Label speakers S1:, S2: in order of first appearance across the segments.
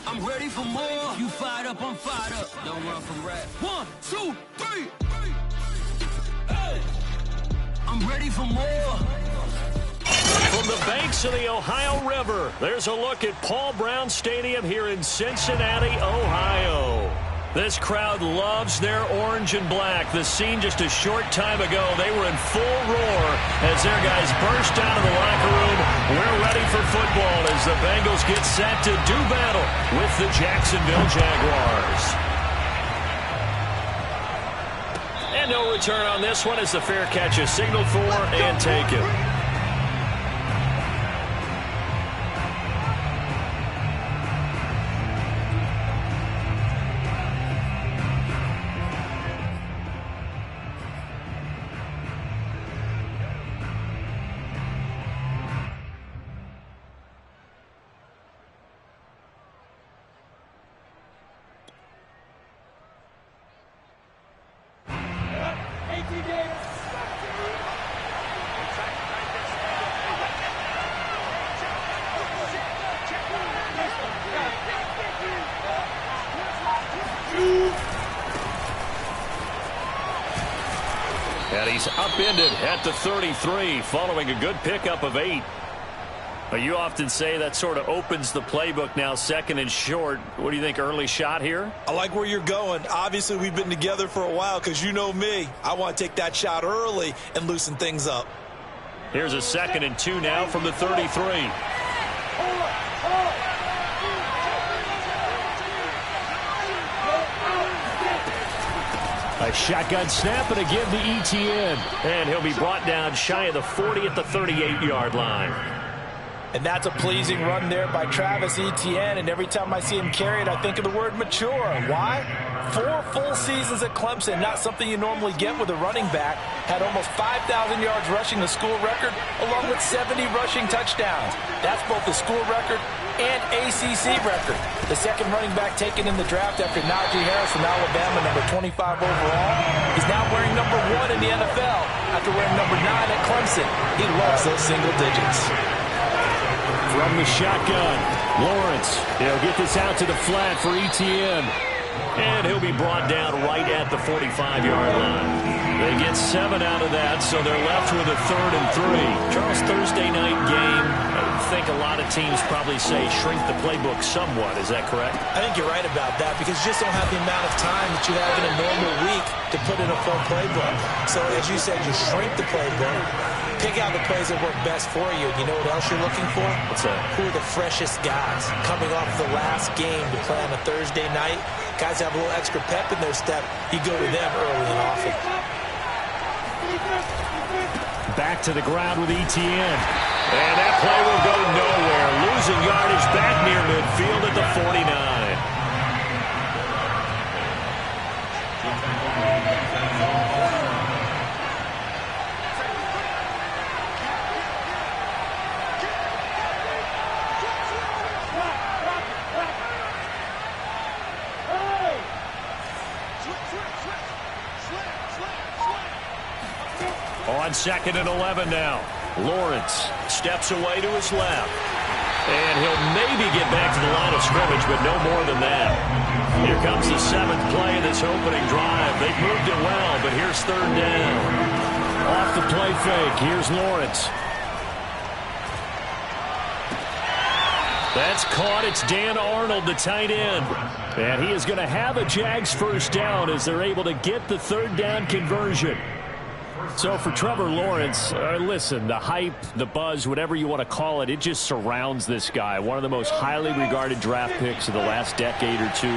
S1: I'm ready for more. You fired up, I'm fired up. Don't run from rap. 1, 2, 3. Hey. I'm ready for more.
S2: From the banks of the Ohio River, there's a look at Paul Brown Stadium here in Cincinnati, Ohio. This crowd loves their orange and black. The scene just a short time ago, they were in full roar as their guys burst out of the locker room. We're ready for football as the Bengals get set to do battle with the Jacksonville Jaguars. And no return on this one as the fair catch is signaled for and taken. And he's upended at the 33 following a good pickup of 8. But you often say that sort of opens the playbook now, second and short. What do you think, early shot here?
S3: I like where you're going. Obviously, we've been together for a while because you know me. I want to take that shot early and loosen things up.
S2: Here's a 2nd and 2 now from the 33. A shotgun snap and again to ETN. And he'll be brought down shy of the 40 at the 38-yard line.
S3: And that's a pleasing run there by Travis Etienne. And every time I see him carry it, I think of the word mature. Why? 4 full seasons at Clemson, not something you normally get with a running back. Had almost 5,000 yards rushing, the school record, along with 70 rushing touchdowns. That's both the school record and ACC record. The second running back taken in the draft after Najee Harris from Alabama, number 25 overall. He's now wearing number 1 in the NFL after wearing number 9 at Clemson. He loves those single digits.
S2: From the shotgun, Lawrence. He'll get this out to the flat for ETN. And he'll be brought down right at the 45-yard line. They get 7 out of that, so they're left with a 3rd and 3. Charles, Thursday night game, I think a lot of teams probably say shrink the playbook somewhat. Is that correct?
S3: I think you're right about that because you just don't have the amount of time that you have in a normal week to put in a full playbook. So as you said, you shrink the playbook. Pick out the plays that work best for you. You know what else you're looking for?
S2: What's that?
S3: Who are the freshest guys coming off the last game to play on a Thursday night? Guys have a little extra pep in their step. You go to them early and often.
S2: Back to the ground with ETN. And that play will go nowhere. Losing yardage back near midfield at the 49. On 2nd and 11 now. Lawrence steps away to his left. And he'll maybe get back to the line of scrimmage, but no more than that. Here comes the 7th play of this opening drive. They've moved it well, but here's 3rd down. Off the play fake, here's Lawrence. That's caught. It's Dan Arnold, the tight end. And he is going to have a Jags first down as they're able to get the 3rd down conversion. So for Trevor Lawrence, listen, the hype, the buzz, whatever you want to call it, it just surrounds this guy. One of the most highly regarded draft picks of the last decade or two.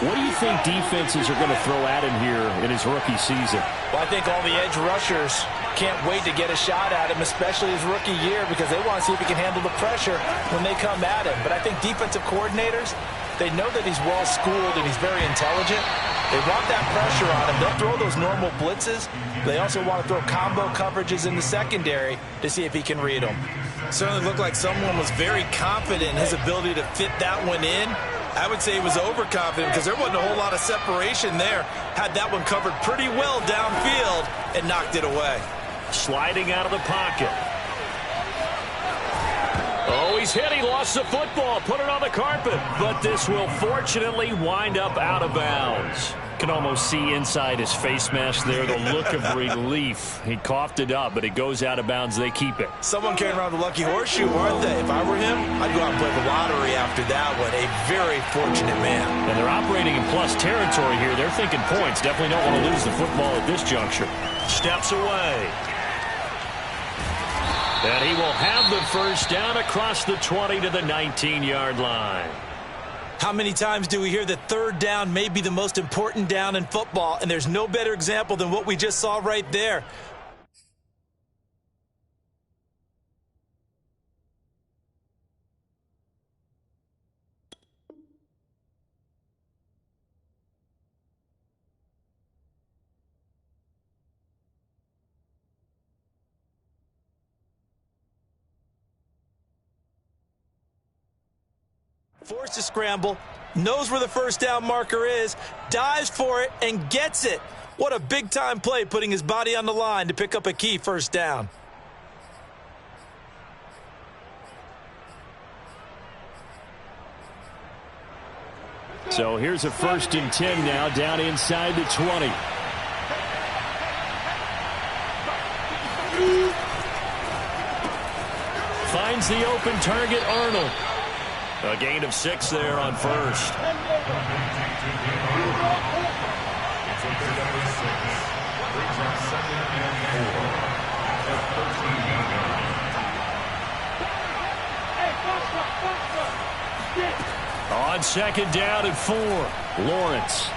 S2: What do you think defenses are going to throw at him here in his rookie season?
S3: Well, I think all the edge rushers can't wait to get a shot at him, especially his rookie year, because they want to see if he can handle the pressure when they come at him. But I think defensive coordinators, they know that he's well-schooled and he's very intelligent. They want that pressure on him. They'll throw those normal blitzes. They also want to throw combo coverages in the secondary to see if he can read them. Certainly looked like someone was very confident in his ability to fit that one in. I would say he was overconfident because there wasn't a whole lot of separation there. Had that one covered pretty well downfield and knocked it away.
S2: Sliding out of the pocket. Oh, he's hit. He lost the football. Put it on the carpet. But this will fortunately wind up out of bounds. Can almost see inside his face mask there the look of relief. He coughed it up, but it goes out of bounds. They keep it.
S3: Someone carrying around the lucky horseshoe, aren't they? If I were him, I'd go out and play the lottery after that one. A very fortunate man.
S2: And they're operating in plus territory here. They're thinking points. Definitely don't want to lose the football at this juncture. Steps away. And he will have the first down across the 20 to the 19-yard line.
S3: How many times do we hear that third down may be the most important down in football, and there's no better example than what we just saw right there. Forced to scramble, knows where the first down marker is, dives for it, and gets it. What a big-time play, putting his body on the line to pick up a key first down.
S2: So here's a 1st and 10 now, down inside the 20. Finds the open target, Arnold. A gain of 6 there on first. On 2nd down and 4, Lawrence.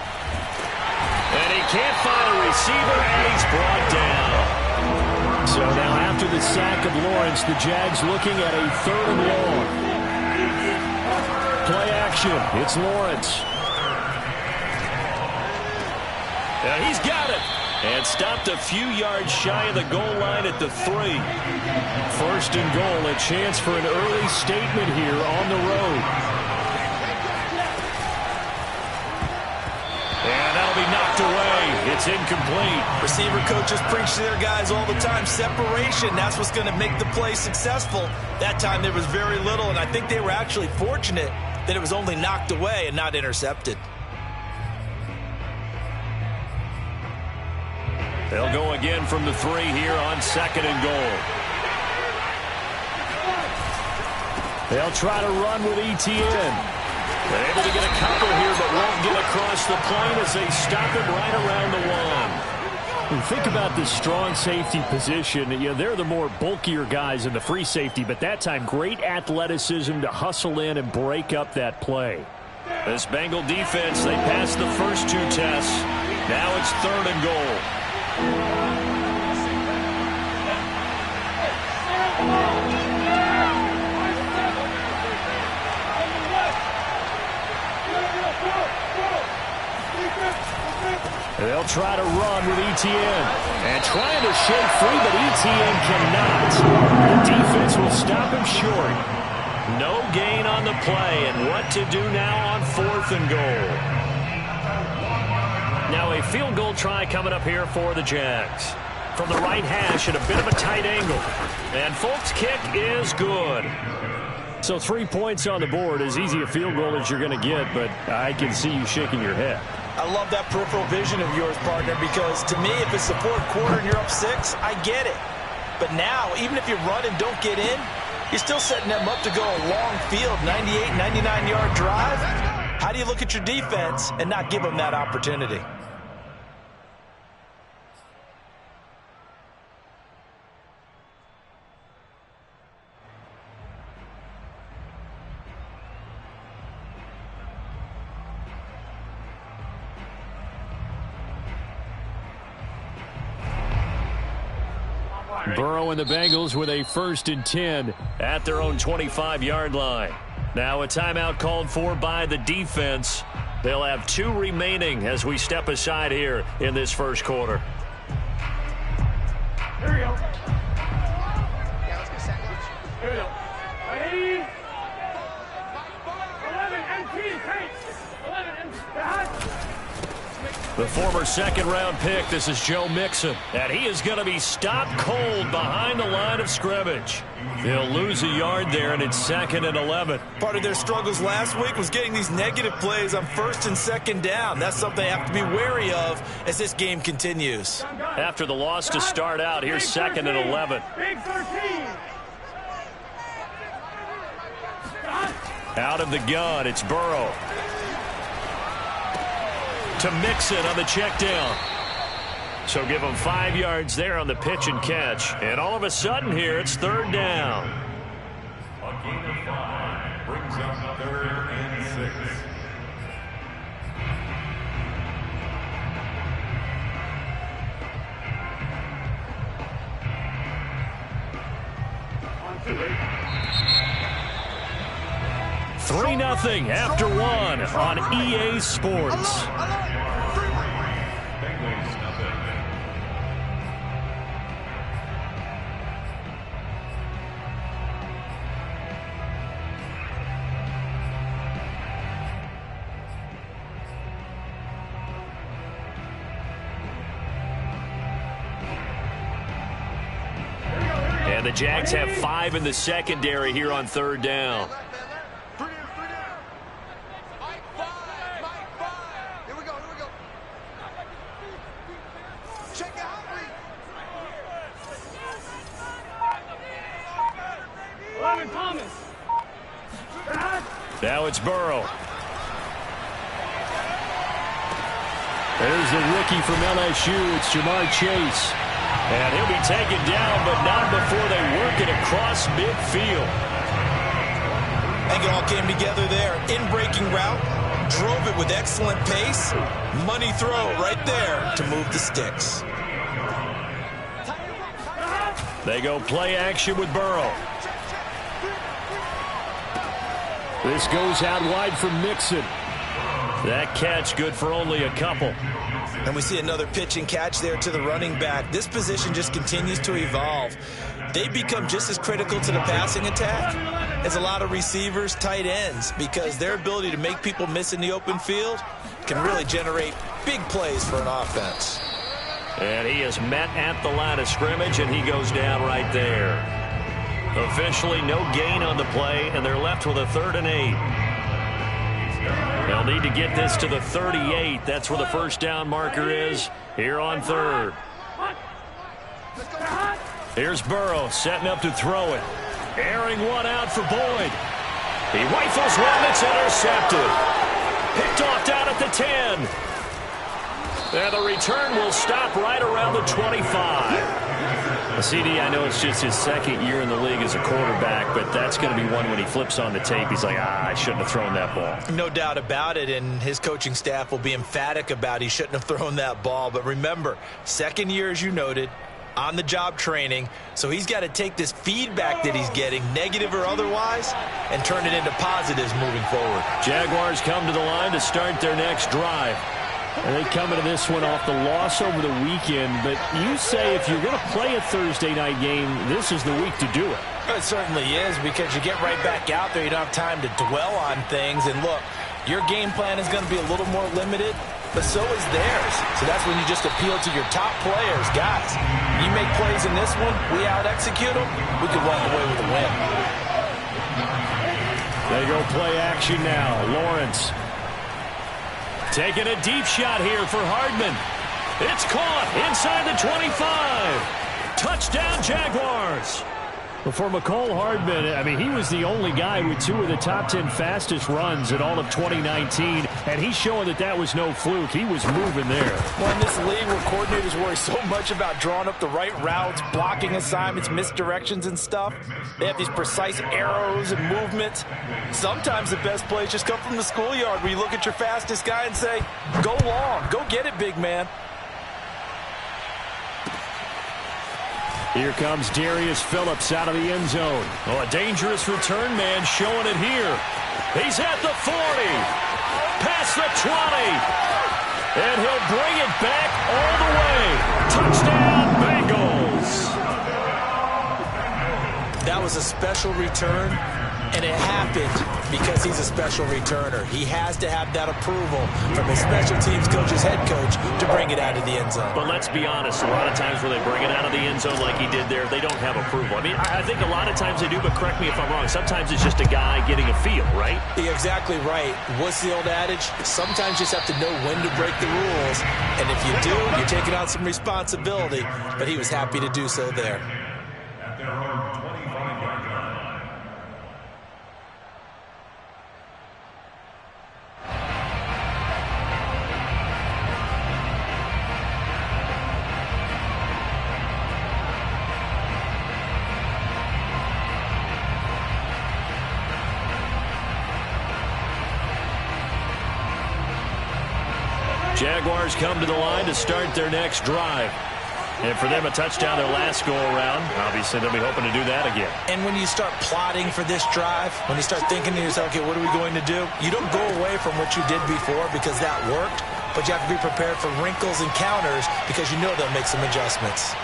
S2: And he can't find a receiver, and he's brought down. So now after the sack of Lawrence, the Jags looking at a 3rd and long. Play action. It's Lawrence. And he's got it. And stopped a few yards shy of the goal line at the 3. 1st and goal. A chance for an early statement here on the road. And that'll be knocked away. It's incomplete.
S3: Receiver coaches preach to their guys all the time. Separation, that's what's going to make the play successful. That time there was very little, and I think they were actually fortunate that it was only knocked away and not intercepted.
S2: They'll go again from the 3 here on 2nd and goal. They'll try to run with Etienne. They're able to get a couple here, but won't get across the plane as they stop it right around the 1. And think about this strong safety position. You know, they're the more bulkier guys in the free safety, but that time great athleticism to hustle in and break up that play. This Bengal defense, they passed the first 2 tests. Now it's 3rd and goal. They'll try to run with Etienne. And trying to shake free, but Etienne cannot. The defense will stop him short. No gain on the play, and what to do now on 4th and goal. Now a field goal try coming up here for the Jags. From the right hash at a bit of a tight angle. And Folk's kick is good. So 3 points on the board, as easy a field goal as you're going to get, but I can see you shaking your head.
S3: I love that peripheral vision of yours, partner, because to me, if it's the 4th quarter and you're up 6, I get it. But now, even if you run and don't get in, you're still setting them up to go a long field, 98, 99-yard drive. How do you look at your defense and not give them that opportunity?
S2: Burrow and the Bengals with a 1st and 10 at their own 25-yard line. Now a timeout called for by the defense. They'll have 2 remaining as we step aside here in this 1st quarter.
S4: Here we go. Yeah, let's get sandwich. Here we go. Ready? 11 empty, 11 empty.
S2: The former second-round pick, this is Joe Mixon, and he is going to be stopped cold behind the line of scrimmage. They'll lose a yard there, and it's 2nd and 11.
S3: Part of their struggles last week was getting these negative plays on 1st and 2nd down. That's something they have to be wary of as this game continues.
S2: After the loss to start out, here's 2nd and 11. Out of the gun, it's Burrow. To Mixon on the check down. So give him 5 yards there on the pitch and catch. And all of a sudden here, it's 3rd down.
S5: A gain of 5 brings up 3rd and 6. On
S2: 3-0 after 1 on EA Sports. And the Jags have 5 in the secondary here on 3rd down. Now it's Burrow. There's the rookie from LSU. It's Jamar Chase. And he'll be taken down, but not before they work it across midfield.
S3: I think it all came together there. In-breaking route, drove it with excellent pace. Money throw right there to move the sticks.
S2: They go play action with Burrow. This goes out wide from Mixon. That catch good for only a couple.
S3: And we see another pitch and catch there to the running back. This position just continues to evolve. They become just as critical to the passing attack as a lot of receivers, tight ends, because their ability to make people miss in the open field can really generate big plays for an offense.
S2: And he is met at the line of scrimmage, and he goes down right there. Officially no gain on the play, and they're left with a 3rd and 8. They'll need to get this to the 38. That's where the 1st down marker is here on 3rd. Here's Burrow setting up to throw it. Airing one out for Boyd. He rifles one that's intercepted. Picked off down at the 10. And the return will stop right around the 25. CD, I know it's just his 2nd year in the league as a quarterback, but that's going to be one when he flips on the tape. He's like, I shouldn't have thrown that ball.
S3: No doubt about it, and his coaching staff will be emphatic about he shouldn't have thrown that ball. But remember, 2nd year, as you noted, on-the-job training, so he's got to take this feedback that he's getting, negative or otherwise, and turn it into positives moving forward.
S2: Jaguars come to the line to start their next drive. And they come into this one off the loss over the weekend. But you say if you're going to play a Thursday night game, this is the week to do it.
S3: It certainly is, because you get right back out there. You don't have time to dwell on things. And look, your game plan is going to be a little more limited, but so is theirs. So that's when you just appeal to your top players. Guys, you make plays in this one, we out-execute them, we could walk away with a win.
S2: They go play action now. Lawrence taking a deep shot here for Hardman. It's caught inside the 25. Touchdown, Jaguars. For McCole Hardman, I mean, he was the only guy with 2 of the top 10 fastest runs in all of 2019, and he's showing that that was no fluke. He was moving there.
S3: Well, in this league where coordinators worry so much about drawing up the right routes, blocking assignments, misdirections and stuff, they have these precise arrows and movements. Sometimes the best plays just come from the schoolyard, where you look at your fastest guy and say, go long, go get it, big man.
S2: Here comes Darius Phillips out of the end zone. Oh, a dangerous return man showing it here. He's at the 40. Past the 20. And he'll bring it back all the way. Touchdown, Bengals.
S3: That was a special return, and it happened because he's a special returner. He has to have that approval from his special teams coach's head coach to bring it out of the end zone.
S2: But let's be honest, a lot of times when they bring it out of the end zone like he did there, they don't have approval. I mean, I think a lot of times they do, but correct me if I'm wrong. Sometimes it's just a guy getting a feel, right?
S3: You're exactly right. What's the old adage? Sometimes you just have to know when to break the rules, and if you do, you're taking on some responsibility, but he was happy to do so there.
S5: At their own 25-yard line.
S2: Jaguars come to the line to start their next drive. And for them, a touchdown their last go-around. Obviously, they'll be hoping to do that again.
S3: And when you start plotting for this drive, when you start thinking to yourself, okay, what are we going to do? You don't go away from what you did before because that worked, but you have to be prepared for wrinkles and counters because you know they'll make some adjustments.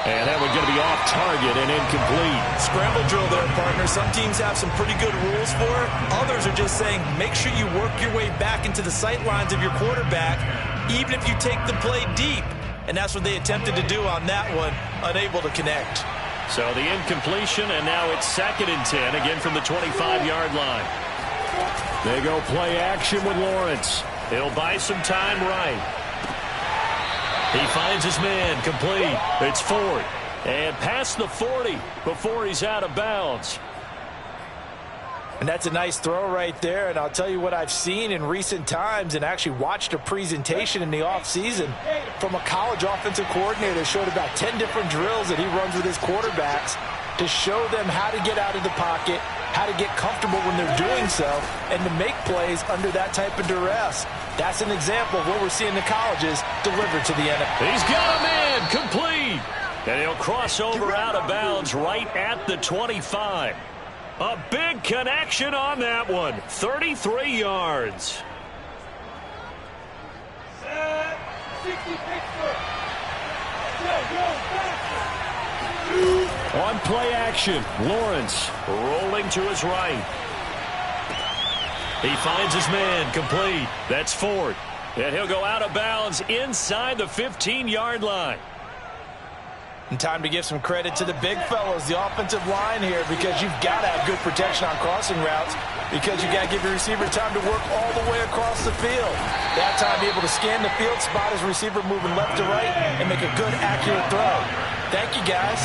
S2: And that one's going to be off target and incomplete.
S3: Scramble drill there, partner. Some teams have some pretty good rules for it. Others are just saying, make sure you work your way back into the sight lines of your quarterback, even if you take the play deep. And that's what they attempted to do on that one, unable to connect.
S2: So the incompletion, and now it's 2nd and 10, again from the 25-yard line. They go play action with Lawrence. He'll buy some time right. He finds his man, complete. It's Ford. And past the 40 before he's out of bounds.
S3: And that's a nice throw right there. And I'll tell you what I've seen in recent times and actually watched a presentation in the offseason from a college offensive coordinator that showed about 10 different drills that he runs with his quarterbacks to show them how to get out of the pocket, how to get comfortable when they're doing so, and to make plays under that type of duress. That's an example of what we're seeing the colleges deliver to the NFL.
S2: He's got a man, complete. And he'll cross over out of bounds right at the 25. A big connection on that one. 33 yards. On play action, Lawrence rolling to his right. He finds his man, complete. That's Ford. And he'll go out of bounds inside the 15-yard line.
S3: And time to give some credit to the big fellows, the offensive line here, because you've got to have good protection on crossing routes because you got to give your receiver time to work all the way across the field. That time be able to scan the field, spot his receiver moving left to right, and make a good, accurate throw. Thank you, guys.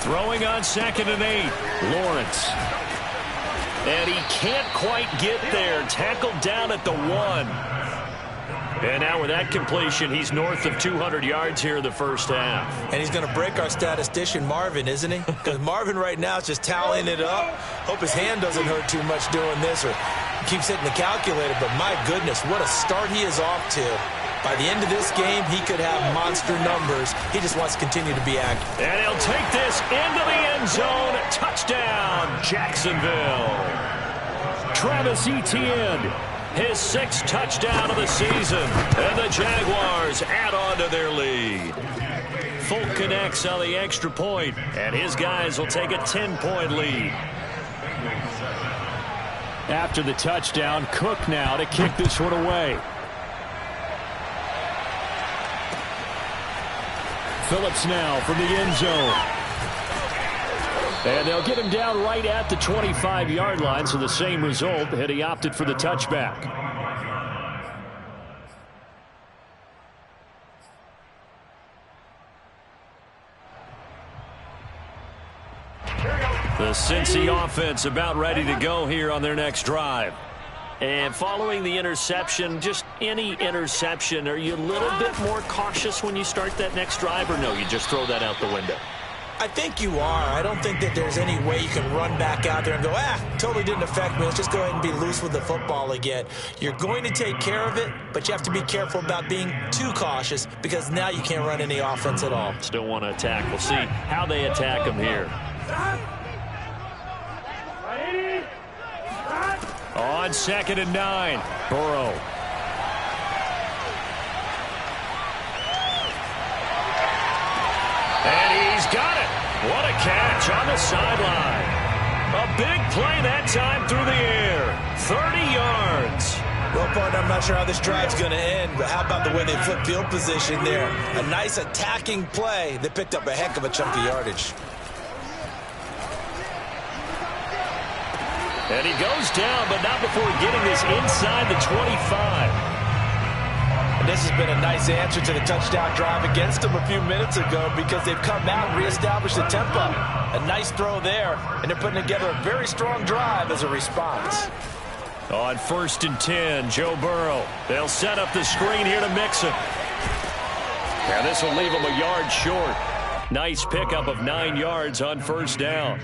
S2: Throwing on 2nd and 8, Lawrence. And he can't quite get there. Tackled down at the 1. And now with that completion, he's north of 200 yards here in the first half.
S3: And he's going to break our statistician, Marvin, isn't he? Because Marvin right now is just tallying it up. Hope his hand doesn't hurt too much doing this or keeps hitting the calculator. But my goodness, what a start he is off to. By the end of this game, he could have monster numbers. He just wants to continue to be active.
S2: And he'll take this into the end zone. Touchdown, Jacksonville. Travis Etienne, his 6th touchdown of the season. And the Jaguars add on to their lead. Folk connects on the extra point, and his guys will take a 10-point lead. After the touchdown, Cook now to kick this one away. Phillips now from the end zone. And they'll get him down right at the 25-yard line, so the same result, and he opted for the touchback. The Cincy offense about ready to go here on their next drive. And following the interception, just any interception, are you a little bit more cautious when you start that next drive, or no, you just throw that out the window?
S3: I think you are. I don't think that there's any way you can run back out there and go, totally didn't affect me. Let's just go ahead and be loose with the football again. You're going to take care of it, but you have to be careful about being too cautious because now you can't run any offense at all.
S2: Still want to attack. We'll see how they attack him here. On 2nd and 9, Burrow. And he's got it. What a catch on the sideline. A big play that time through the air. 30 yards.
S3: Well, partner, I'm not sure how this drive's going to end, but how about the way they flip field position there? A nice attacking play. They picked up a heck of a chunk of yardage.
S2: And he goes down, but not before getting this inside the 25.
S3: And this has been a nice answer to the touchdown drive against them a few minutes ago because they've come out and reestablished the tempo. A nice throw there, and they're putting together a very strong drive as a response.
S2: On 1st and 10, Joe Burrow. They'll set up the screen here to Mixon. And this will leave him a yard short. Nice pickup of 9 yards on 1st down.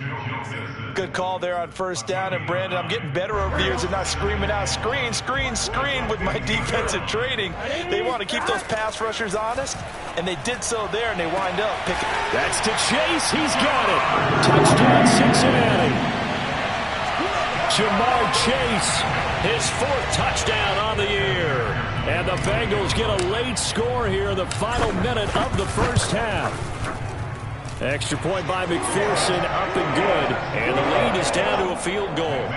S3: Good call there on 1st down. And, Brandon, I'm getting better over the years at not screaming out screen, screen, screen with my defensive training. They want to keep those pass rushers honest, and they did so there, and they wind up picking.
S2: That's to Chase. He's got it. Touchdown, Cincinnati. Jamar Chase, his 4th touchdown on the year. And the Bengals get a late score here in the final minute of the 1st half. Extra point by McPherson, up and good. And the lead is down to a field goal.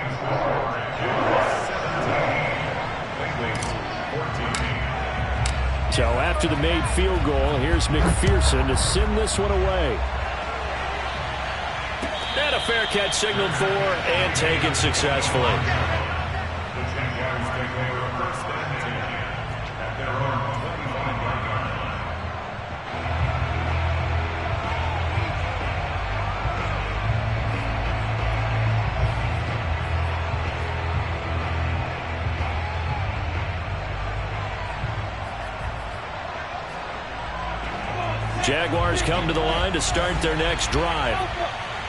S2: So after the made field goal, here's McPherson to send this one away. And a fair catch signaled for and taken successfully. Jaguars come to the line to start their next drive.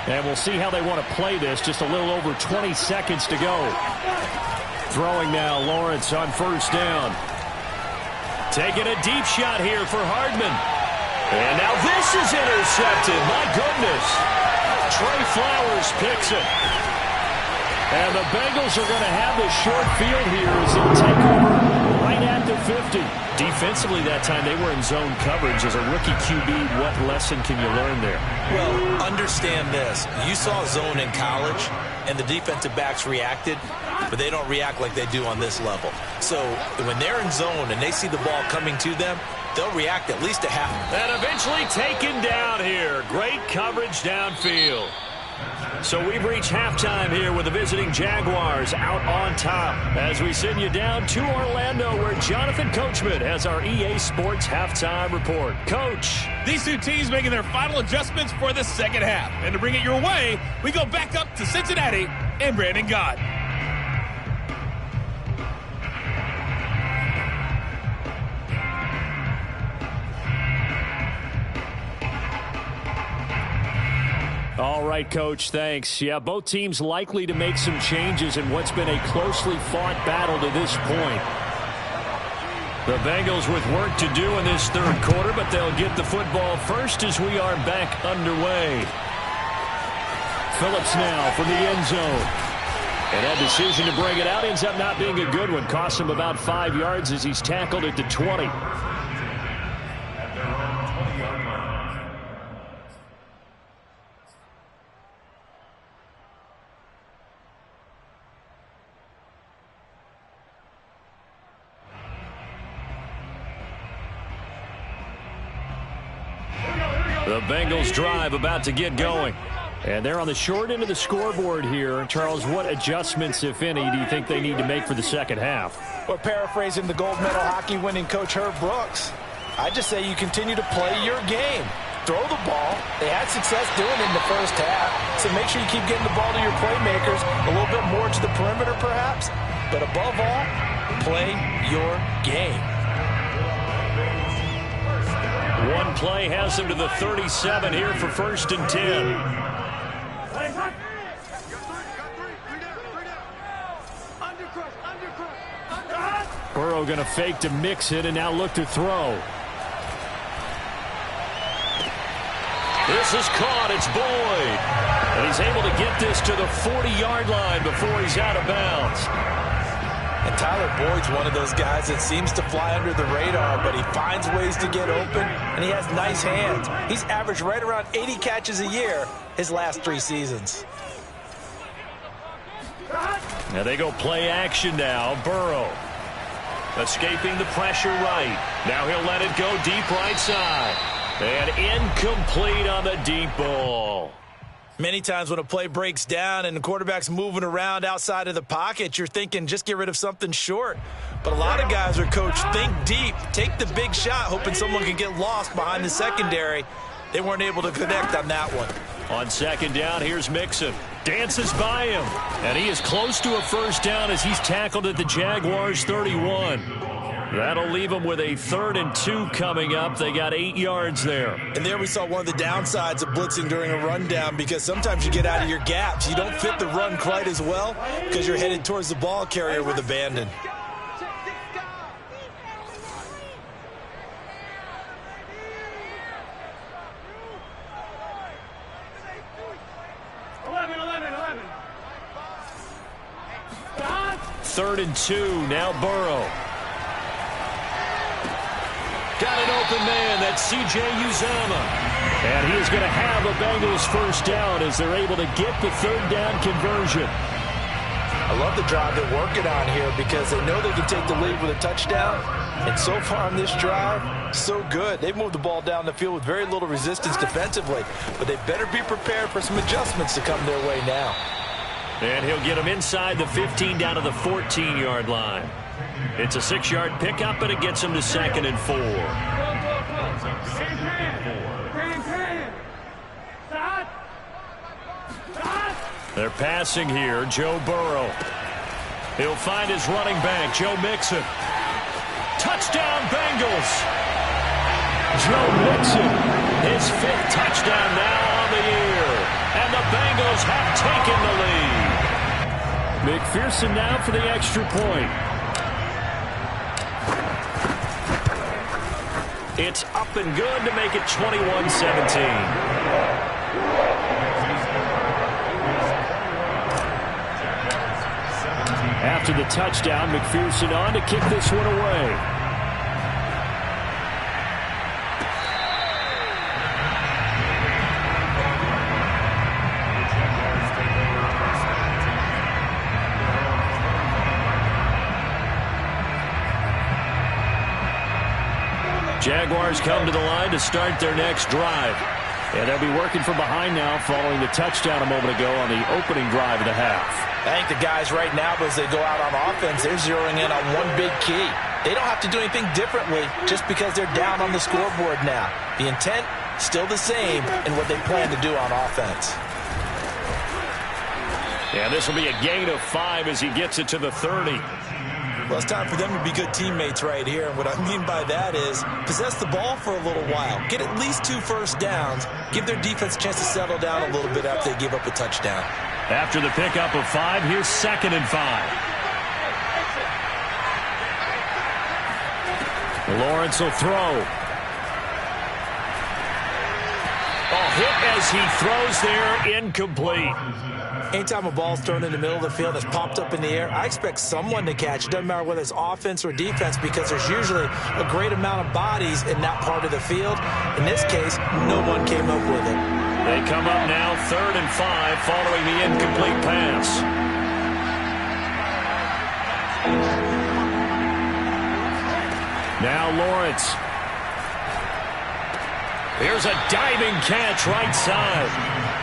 S2: And we'll see how they want to play this. Just a little over 20 seconds to go. Throwing now, Lawrence on 1st down. Taking a deep shot here for Hardman. And now this is intercepted. My goodness. Trey Flowers picks it. And the Bengals are going to have the short field here as they'll take over right at the 50. Defensively that time, they were in zone coverage. As a rookie QB, what lesson can you learn there?
S3: Well, understand this. You saw zone in college, and the defensive backs reacted, but they don't react like they do on this level. So when they're in zone and they see the ball coming to them, they'll react at least a half.
S2: And eventually taken down here. Great coverage downfield. So we've reached halftime here with the visiting Jaguars out on top as we send you down to Orlando where Jonathan Coachman has our EA Sports halftime report. Coach.
S6: These two teams making their final adjustments for the 2nd half. And to bring it your way, we go back up to Cincinnati and Brandon Gott.
S2: All right, Coach, thanks. Yeah, both teams likely to make some changes in what's been a closely fought battle to this point. The Bengals with work to do in this 3rd quarter, but they'll get the football first as we are back underway. Phillips now from the end zone. And that decision to bring it out ends up not being a good one. Costs him about 5 yards as he's tackled at the 20. The Bengals drive about to get going. And they're on the short end of the scoreboard here. Charles, what adjustments, if any, do you think they need to make for the 2nd half?
S3: Well, paraphrasing the gold medal hockey winning coach Herb Brooks, I just say you continue to play your game. Throw the ball. They had success doing it in the 1st half. So make sure you keep getting the ball to your playmakers, a little bit more to the perimeter perhaps. But above all, play your game.
S2: One play has them to the 37 here for 1st and 10. Burrow going to fake to mix it and now look to throw. This is caught. It's Boyd. And he's able to get this to the 40-yard line before he's out of bounds.
S3: And Tyler Boyd's one of those guys that seems to fly under the radar, but he finds ways to get open, and he has nice hands. He's averaged right around 80 catches a year his last 3 seasons.
S2: Now they go play action now. Burrow escaping the pressure right. Now he'll let it go deep right side. And incomplete on the deep ball.
S3: Many times when a play breaks down and the quarterback's moving around outside of the pocket, you're thinking just get rid of something short. But a lot of guys are coached, think deep, take the big shot, hoping someone can get lost behind the secondary. They weren't able to connect on that one.
S2: On 2nd down, here's Mixon. Dances by him. And he is close to a 1st down as he's tackled at the Jaguars' 31. That'll leave them with a 3rd and 2 coming up. They got 8 yards there.
S3: And there we saw one of the downsides of blitzing during a rundown, because sometimes you get out of your gaps. You don't fit the run quite as well because you're headed towards the ball carrier with abandon.
S2: Third and 2. Now Burrow. Got an open man. That's C.J. Uzomah. And he is going to have a Bengals 1st down as they're able to get the 3rd down conversion.
S3: I love the drive they're working on here because they know they can take the lead with a touchdown. And so far on this drive, so good. They've moved the ball down the field with very little resistance defensively. But they better be prepared for some adjustments to come their way now.
S2: And he'll get them inside the 15 down to the 14-yard line. It's a 6-yard pickup, and it gets them to 2nd and 4. They're passing here. Joe Burrow. He'll find his running back, Joe Mixon. Touchdown, Bengals. Joe Mixon, his 5th touchdown now on the year. And the Bengals have taken the lead. McPherson now for the extra point. It's up and good to make it 21-17. After the touchdown, McPherson on to kick this one away. Jaguars come to the line to start their next drive. And they'll be working from behind now following the touchdown a moment ago on the opening drive of the half.
S3: I think the guys right now, as they go out on offense, they're zeroing in on one big key. They don't have to do anything differently just because they're down on the scoreboard now. The intent, still the same in what they plan to do on offense.
S2: And this will be a gain of 5 as he gets it to the 30.
S3: Well, it's time for them to be good teammates right here. And what I mean by that is possess the ball for a little while. Get at least 2 first downs. Give their defense a chance to settle down a little bit after they give up a touchdown.
S2: After the pickup of 5, here's 2nd and 5. Lawrence will throw. Hit as he throws there, incomplete.
S3: Anytime a ball's thrown in the middle of the field that's popped up in the air, I expect someone to catch it. Doesn't matter whether it's offense or defense, because there's usually a great amount of bodies in that part of the field. In this case, no one came up with it.
S2: They come up now 3rd and 5 following the incomplete pass. Now Lawrence. Here's a diving catch right side.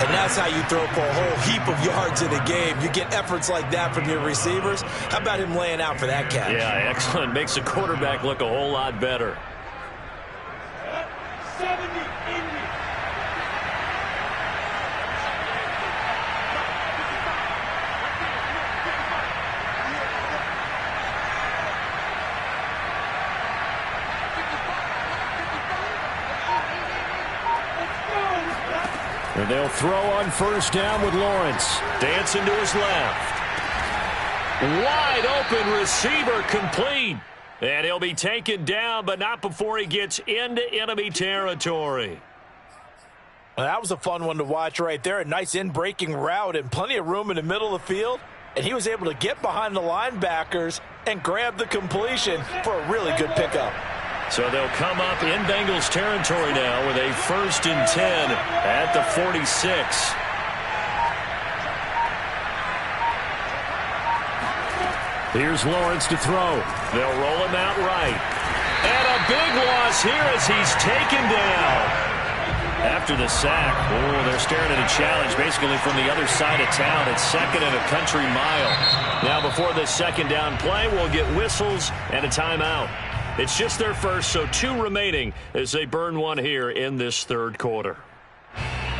S3: And that's how you throw for a whole heap of yards in a game. You get efforts like that from your receivers. How about him laying out for that catch?
S2: Yeah, excellent. Makes the quarterback look a whole lot better.
S7: 70.
S2: And they'll throw on first down with Lawrence. Dancing to his left. Wide open receiver complete. And he'll be taken down, but not before he gets into enemy territory.
S3: Well, that was a fun one to watch right there. A nice in-breaking route and plenty of room in the middle of the field. And he was able to get behind the linebackers and grab the completion for a really good pickup.
S2: So they'll come up in Bengals territory now with a 1st and 10 at the 46. Here's Lawrence to throw. They'll roll him out right. And a big loss here as he's taken down. After the sack, they're staring at a challenge basically from the other side of town. It's 2nd and a country mile. Now before this 2nd down play, we'll get whistles and a timeout. It's just their first, so 2 remaining as they burn one here in this 3rd quarter.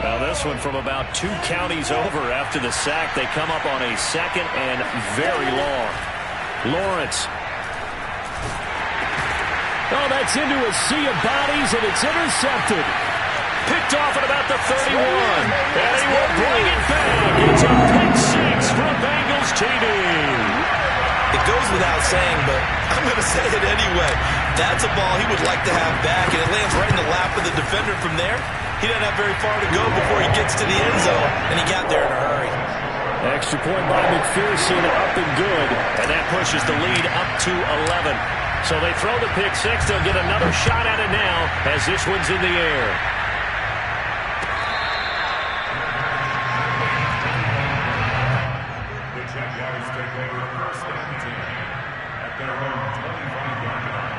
S2: Well, this one from about 2 counties over after the sack. They come up on a 2nd and very long. Lawrence. Oh, that's into a sea of bodies, and it's intercepted. Picked off at about the 31. And he will bring it back. It's a pick 6 from Bengals TD.
S7: It goes without saying, but I'm going to say it anyway. That's a ball he would like to have back, and it lands right in the lap of the defender from there. He doesn't have very far to go before he gets to the end zone, and he got there in a hurry.
S2: Extra point by McPherson, up and good. And that pushes the lead up to 11. So they throw the pick 6. They'll get another shot at it now as this one's in the air.
S5: The Jaguars take over 1st and 10 at their own 25-yard line.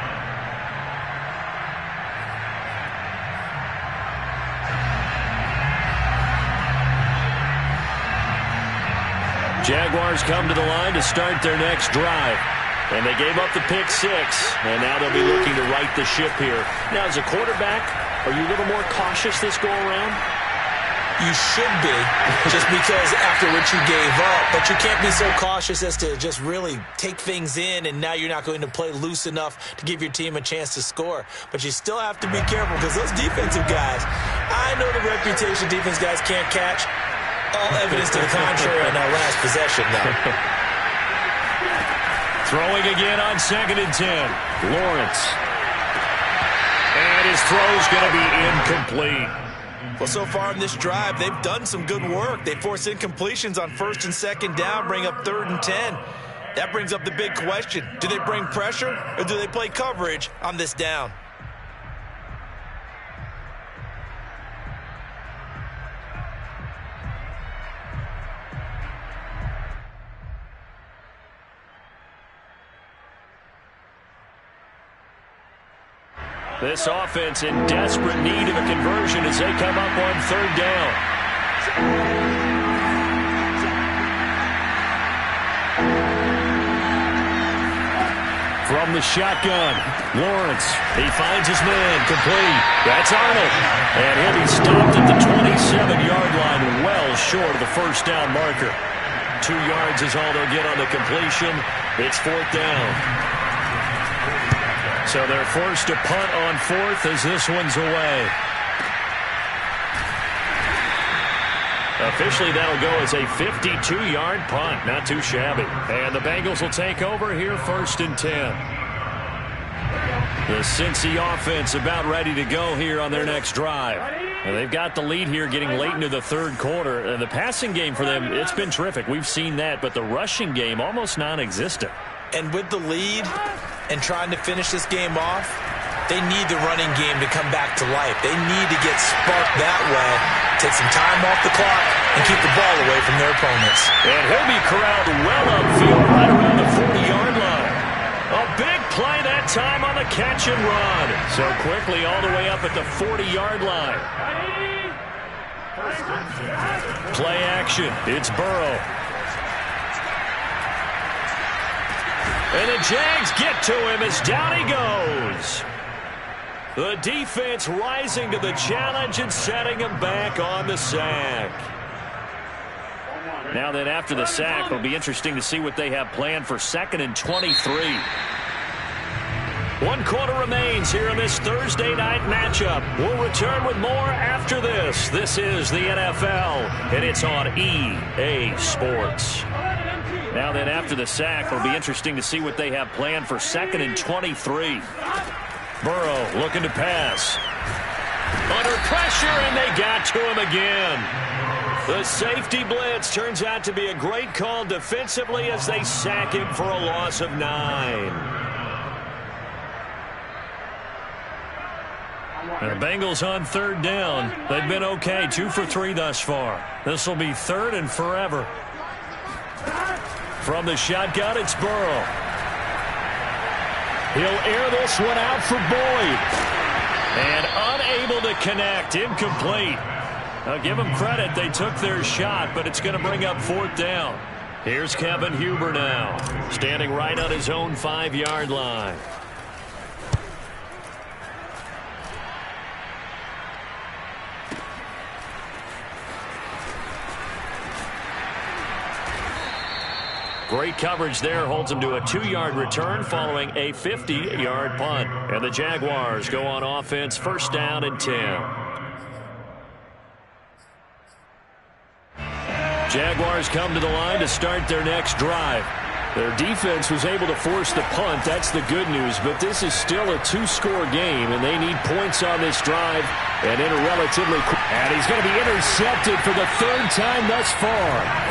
S2: Jaguars come to the line to start their next drive. And they gave up the pick 6, and now they'll be looking to right the ship here. Now, as a quarterback, are you a little more cautious this go-around?
S3: You should be, just because after what you gave up. But you can't be so cautious as to just really take things in, and now you're not going to play loose enough to give your team a chance to score. But you still have to be careful because those defensive guys, I know the reputation defense guys can't catch. All evidence to the contrary on that last possession, though.
S2: Throwing again on 2nd and 10. Lawrence. And his throw's going to be incomplete.
S3: Well, so far in this drive, they've done some good work. They force incompletions on 1st and 2nd down, bring up 3rd and 10. That brings up the big question. Do they bring pressure or do they play coverage on this down?
S2: This offense in desperate need of a conversion as they come up on 3rd down. From the shotgun, Lawrence. He finds his man, complete. That's Arnold. And he'll be stopped at the 27-yard line, well short of the 1st down marker. 2 yards is all they'll get on the completion. It's 4th down. So they're forced to punt on 4th as this one's away. Officially, that'll go as a 52-yard punt. Not too shabby. And the Bengals will take over here 1st and 10. The Cincy offense about ready to go here on their next drive. And they've got the lead here getting late into the 3rd quarter. And the passing game for them, it's been terrific. We've seen that. But the rushing game, almost non-existent.
S3: And with the lead and trying to finish this game off, they need the running game to come back to life. They need to get sparked that way, take some time off the clock, and keep the ball away from their opponents.
S2: And he'll be corralled well upfield right around the 40-yard line. A big play that time on the catch and run. So quickly all the way up at the 40-yard line. Play action. It's Burrow. And the Jags get to him as down he goes. The defense rising to the challenge and setting him back on the sack. Now that after the sack, it'll be interesting to see what they have planned for 2nd and 23. 1 quarter remains here in this Thursday night matchup. We'll return with more after this. Vegas. This is the NFL, and it's on EA Sports. Now then, after the sack, it'll be interesting to see what they have planned for 2nd and 23. Burrow looking to pass. Under pressure, and they got to him again. The safety blitz turns out to be a great call defensively as they sack him for a loss of 9. And the Bengals on 3rd down. They've been okay, 2 for 3 thus far. This will be 3rd and forever. From the shotgun, it's Burrow. He'll air this one out for Boyd. And unable to connect, incomplete. I'll give them credit, they took their shot, but it's going to bring up 4th down. Here's Kevin Huber now, standing right on his own 5-yard line. Great coverage there, holds him to a 2-yard return following a 50-yard punt. And the Jaguars go on offense, 1st down and 10. Jaguars come to the line to start their next drive. Their defense was able to force the punt. That's the good news, but this is still a 2-score game, and they need points on this drive. And in a relatively quick... And he's going to be intercepted for the 3rd time thus far.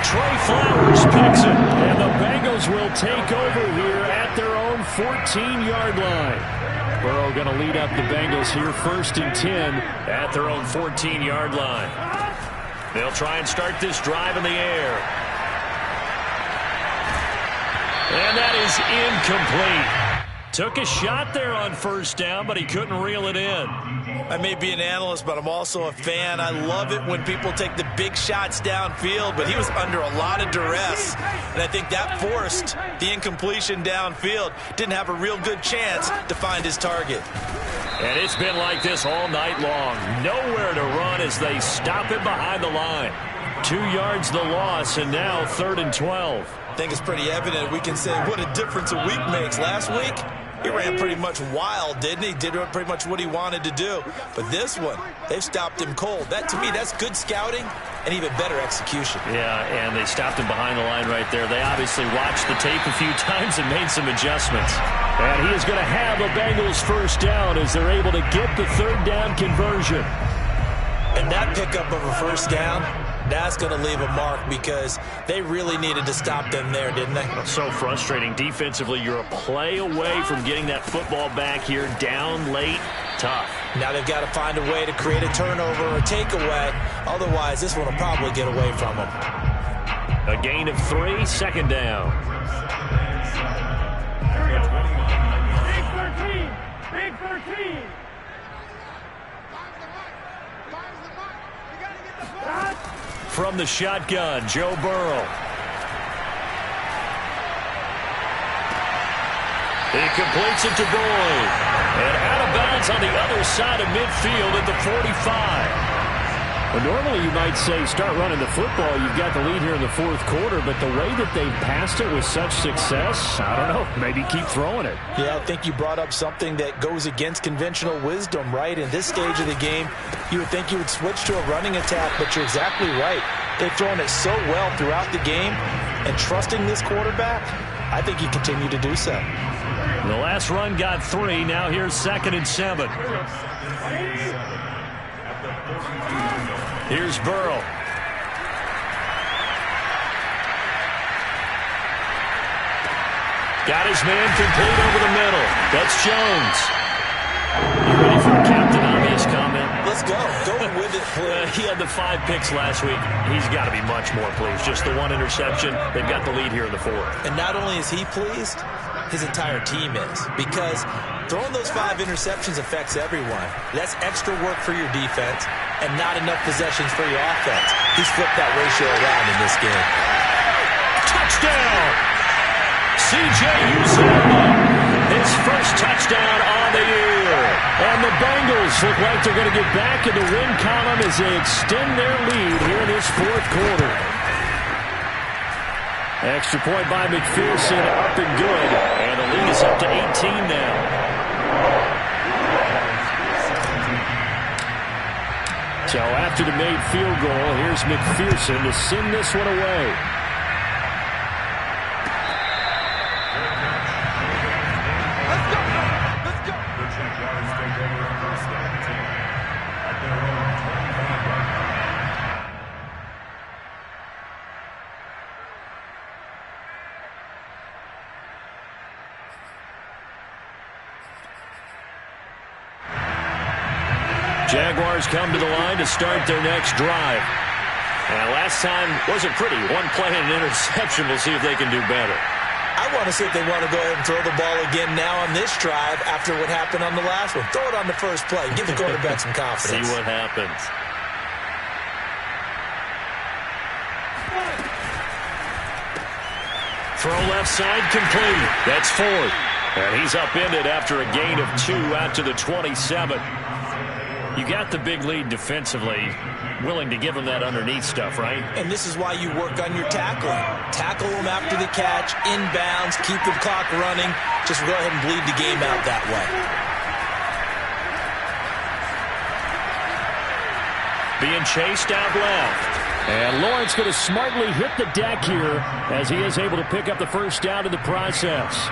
S2: Trey Flowers picks it, and the Bengals will take over here at their own 14-yard line. Burrow going to lead up the Bengals here 1st and 10 at their own 14-yard line. They'll try and start this drive in the air. And that is incomplete. Took a shot there on 1st down, but he couldn't reel it in.
S7: I may be an analyst, but I'm also a fan. I love it when people take the big shots downfield, but he was under a lot of duress, and I think that forced the incompletion downfield. Didn't have a real good chance to find his target.
S2: And it's been like this all night long. Nowhere to run as they stop him behind the line. 2 yards the loss, and now 3rd and 12.
S7: I think it's pretty evident. We can say what a difference a week makes. Last week, he ran pretty much wild, didn't he? Did pretty much what he wanted to do. But this one, they've stopped him cold. That, to me, that's good scouting and even better execution.
S2: Yeah, and they stopped him behind the line right there. They obviously watched the tape a few times and made some adjustments. And he is going to have a Bengals 1st down as they're able to get the 3rd down conversion.
S7: And that pickup of a 1st down, that's going to leave a mark because they really needed to stop them there, didn't they?
S2: So frustrating. Defensively, you're a play away from getting that football back here. Down late, tough.
S7: Now they've got to find a way to create a turnover or takeaway. Otherwise, this one will probably get away from them.
S2: A gain of 3, 2nd down.
S5: Big 13.
S2: From the shotgun, Joe Burrow. He completes it to Boyd. And out of bounds on the other side of midfield at the 45. Well, normally you might say start running the football. You've got the lead here in the 4th quarter, but the way that they've passed it with such success, I don't know, maybe keep throwing it.
S3: Yeah, I think you brought up something that goes against conventional wisdom, right? In this stage of the game, you would think you would switch to a running attack, but you're exactly right. They've thrown it so well throughout the game, and trusting this quarterback, I think you continue to do so.
S2: The last run got 3. Now here's 2nd and 7. Here's Burrow. Got his man complete over the middle. That's Jones. You ready for a Captain Obvious comment?
S7: Let's go. Go with it, please.
S2: He had the 5 picks last week. He's got to be much more pleased. Just the 1 interception. They've got the lead here in the 4th.
S7: And not only is he pleased, his entire team is. Because throwing those 5 interceptions affects everyone. That's extra work for your defense and not enough possessions for your offense. He's flipped that ratio around in this game.
S2: Touchdown! C.J. Uzomah, his first touchdown on the year. And the Bengals look like they're going to get back in the win column as they extend their lead here in this 4th quarter. Extra point by McPherson, up and good. And the lead is up to 18 now. So after the made field goal, here's McPherson to send this one away. Jaguars come to the line to start their next drive. And last time wasn't pretty. One play and an interception. We'll see if they can do better.
S3: I want to see if they want to go ahead and throw the ball again now on this drive after what happened on the last one. Throw it on the first play. Give the quarterback some confidence.
S2: See what happens. Throw left side complete. That's Ford. And he's upended after a gain of 2 out to the 27. You got the big lead defensively, willing to give him that underneath stuff, right?
S3: And this is why you work on your tackling. Tackle them after the catch, inbounds, keep the clock running. Just go ahead and bleed the game out that way.
S2: Being chased out left. And Lawrence going to smartly hit the deck here as he is able to pick up the first down in the process.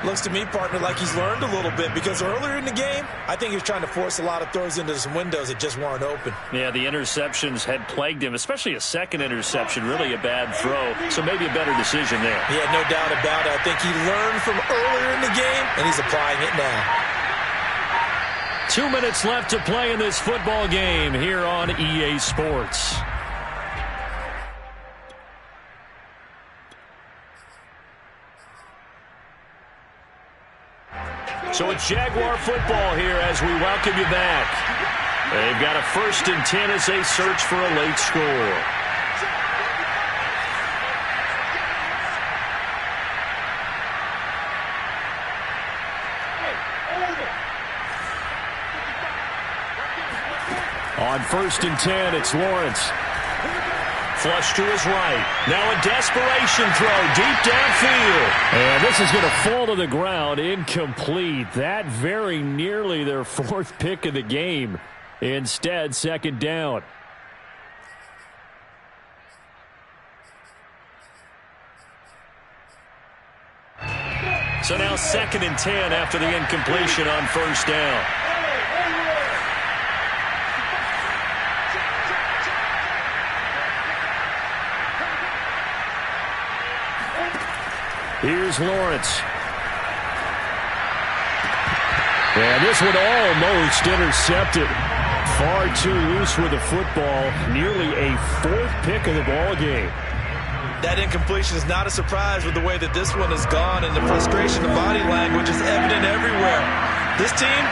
S3: Looks to me, partner, like he's learned a little bit because earlier in the game, I think he was trying to force a lot of throws into some windows that just weren't open.
S2: Yeah, the interceptions had plagued him, especially a second interception, really a bad throw. So maybe a better decision there.
S3: Yeah, no doubt about it. I think he learned from earlier in the game, and he's applying it now.
S2: 2 minutes left to play in this football game here on EA Sports. So it's Jaguar football here as we welcome you back. They've got a 1st and 10 as they search for a late score. On 1st and 10, it's Lawrence. Flush to his right. Now a desperation throw deep downfield. And this is going to fall to the ground. Incomplete. That very nearly their 4th pick of the game. Instead, 2nd down. So now 2nd and 10 after the incompletion on 1st down. Here's Lawrence. And this one almost intercepted. Far too loose with the football. Nearly a 4th pick of the ball game.
S7: That incompletion is not a surprise with the way that this one has gone, and the frustration, the body language is evident everywhere. This team,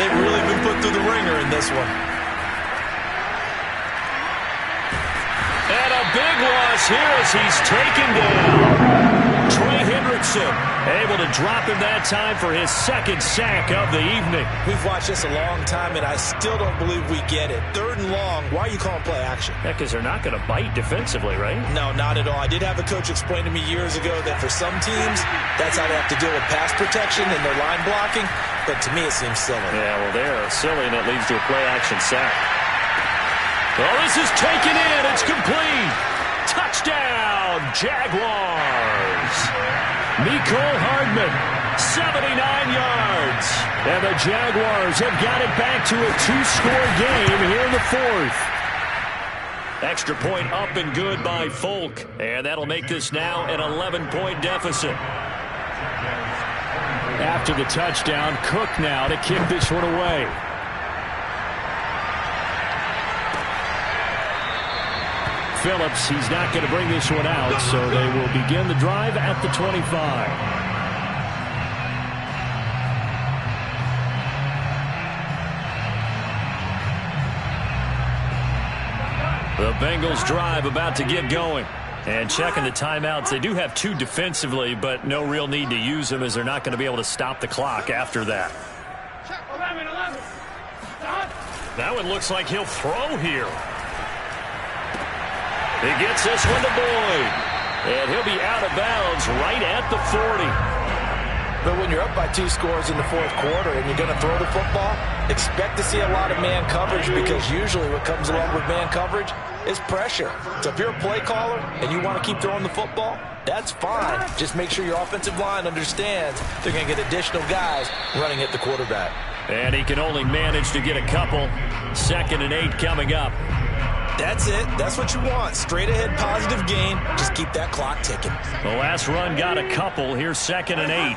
S7: they've really been put through the ringer in this one.
S2: And a big loss here as he's taken down. Trey Hendrickson able to drop him that time for his 2nd sack of the evening.
S3: We've watched this a long time, and I still don't believe we get it. 3rd and long, why are you calling play action?
S2: Yeah, because they're not going to bite defensively, right?
S3: No, not at all. I did have a coach explain to me years ago that for some teams, that's how they have to deal with pass protection and their line blocking, but to me it seems silly.
S2: Yeah, well, they're silly, and it leads to a play action sack. Well, this is taken in. It's complete. Touchdown, Jaguars. Mecole Hardman, 79 yards. And the Jaguars have got it back to a 2-score game here in the 4th. Extra point up and good by Folk. And that'll make this now an 11-point deficit. After the touchdown, Cook now to kick this one away. Phillips, he's not going to bring this one out, so they will begin the drive at the 25. The Bengals drive about to get going. And checking the timeouts, they do have 2 defensively, but no real need to use them as they're not going to be able to stop the clock after that. That one looks like he'll throw here. He gets this one to Boyd. And he'll be out of bounds right at the 40.
S3: But when you're up by 2 scores in the fourth quarter and you're going to throw the football, expect to see a lot of man coverage, because usually what comes along with man coverage is pressure. So if you're a play caller and you want to keep throwing the football, that's fine. Just make sure your offensive line understands they're going to get additional guys running at the quarterback.
S2: And he can only manage to get a couple. 2nd and 8 coming up.
S3: That's it. That's what you want. Straight ahead positive gain. Just keep that clock ticking.
S2: The last run got a couple. Here's 2nd and 8.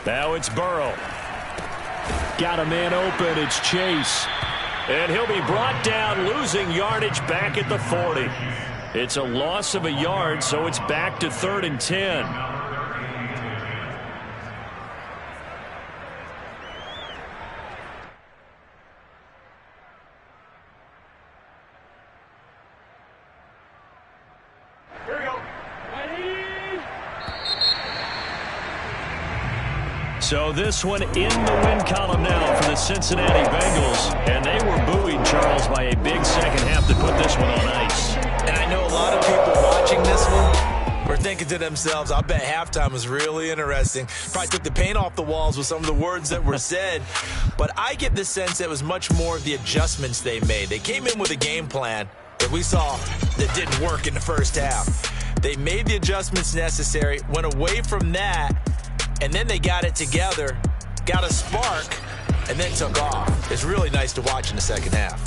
S2: Now it's Burrow. Got a man open. It's Chase. And he'll be brought down, losing yardage back at the 40. It's a loss of a yard, so it's back to 3rd and 10. So this one in the win column now for the Cincinnati Bengals. And they were buoyed, Charles, by a big second half to put this one on ice.
S3: And I know a lot of people watching this one were thinking to themselves, I bet halftime was really interesting. Probably took the paint off the walls with some of the words that were said. But I get the sense that it was much more of the adjustments they made. They came in with a game plan that we saw that didn't work in the first half. They made the adjustments necessary, went away from that, and then they got it together, got a spark, and then took off. It's really nice to watch in the second half.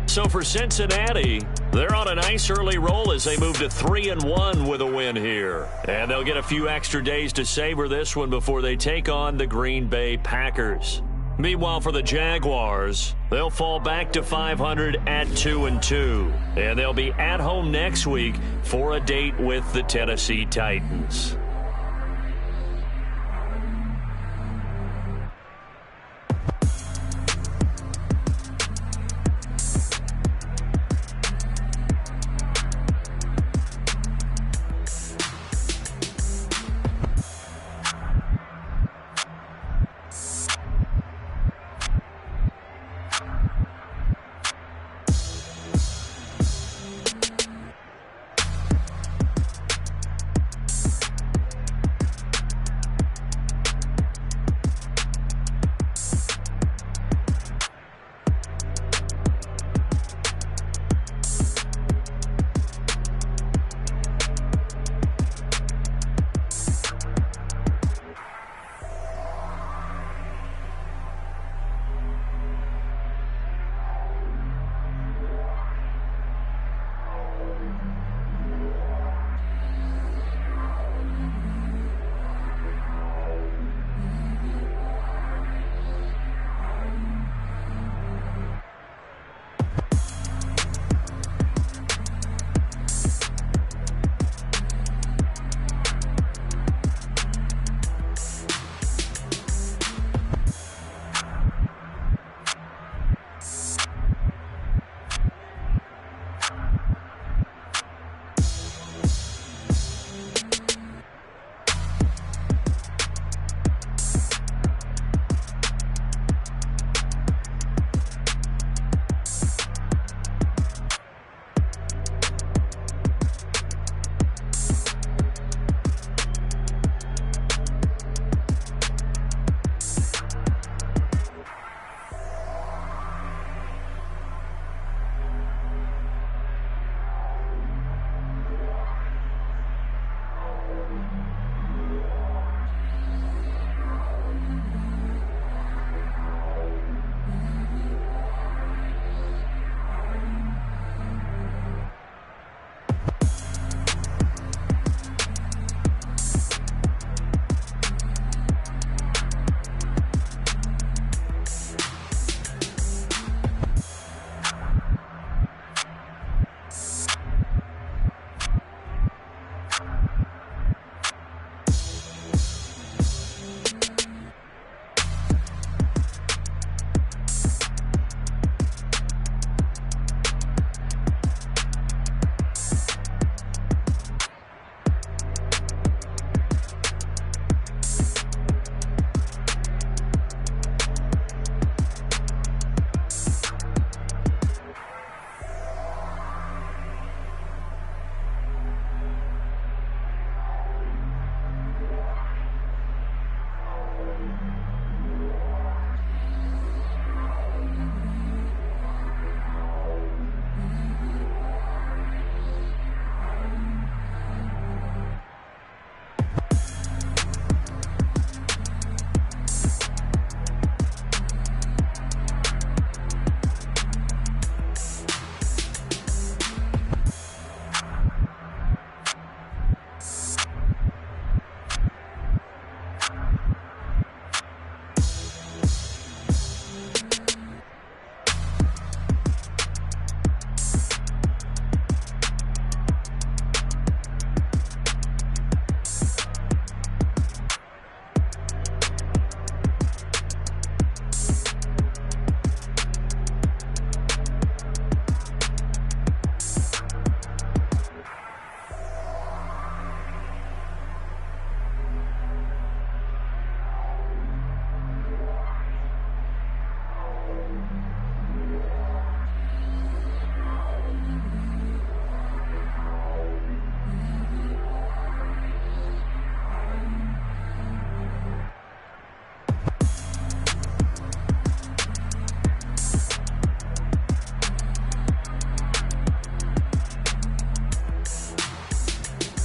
S2: So for Cincinnati, they're on a nice early roll as they move to 3-1 with a win here. And they'll get a few extra days to savor this one before they take on the Green Bay Packers. Meanwhile, for the Jaguars, they'll fall back to 500 at 2-2. And they'll be at home next week for a date with the Tennessee Titans.